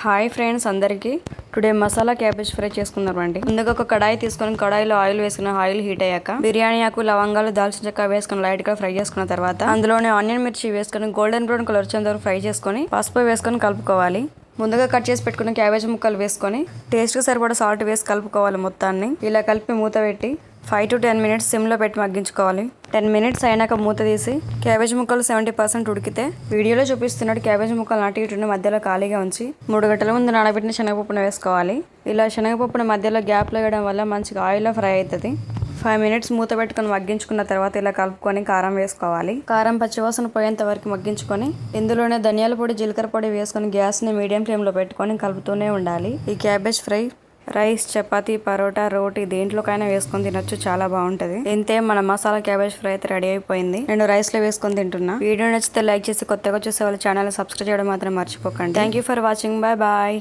Hi friends అందరికీ today masala cabbage fry చేసుకుందామండి. ముందుగా ఒక కడాయి తీసుకొని కడాయిలో ఆయిల్ వేసుకుని ఆయిల్ హీట్ అయ్యాక బిర్యానీ ఆకు, లవంగాలు, దాల్చిన చెక్క వేసుకుని లైట్ గా ఫ్రై చేసుకున్న తర్వాత అందులోనే ఆనియన్ మిర్చి వేసుకుని గోల్డెన్ బ్రౌన్ కలర్ వచ్చేంత వరకు ఫ్రై చేసుకొని పసుపు వేసుకొని కలుపుకోవాలి. ముందుగా కట్ చేసి పెట్టుకున్న క్యాబేజ్ ముక్కలు వేసుకొని టేస్ట్కి సరిపడా సాల్ట్ వేసి కలుపుకోవాలి. మొత్తాన్ని ఇలా కలిపి మూత పెట్టి 5 to 10 minutes సిమ్లో పెట్టి మగ్గించుకోవాలి. 10 minutes అయినాక మూత తీసి క్యాబేజ్ ముక్కలు 70% ఉడికితే వీడియోలో చూపిస్తున్నట్టు క్యాబేజ్ ముక్కలు అటు ఇటు మధ్యలో ఖాళీగా ఉంచి 3 గంటల ముందు నానబెట్టిన శనగపప్పును వేసుకోవాలి. ఇలా శనగపప్పును మధ్యలో గ్యాప్లో వేయడం వల్ల మంచిగా ఆయిల్లో ఫ్రై అవుతుంది. 5 minutes మూత పెట్టుకొని మగ్గించుకున్న తర్వాత ఇలా కలుపుకొని కారం వేసుకోవాలి. కారం పచ్చివాసన పోయేంత వరకు మగ్గించుకొని ఇందులోనే ధనియాల పొడి, జీలకర్ర పొడి వేసుకొని గ్యాస్ని మీడియం ఫ్లేమ్లో పెట్టుకొని కలుపుతూనే ఉండాలి. ఈ cabbage fry rice, chapati, parotta, roti దేంట్లోకైనా వేసుకొని తినొచ్చు. చాలా బాగుంటది. ఇంతే మన మసాలా క్యాబేజ్ ఫ్రై అయితే రెడీ అయిపోయింది. నేను రైస్ లో వేసుకొని తింటున్నా. వీడియో నచ్చితే లైక్ చేసి కొత్తగా చూసే వాళ్ళ ఛానల్ సబ్స్క్రైబ్ చేయడం మాత్రం మర్చిపోకండి. Thank you for watching. Bye bye.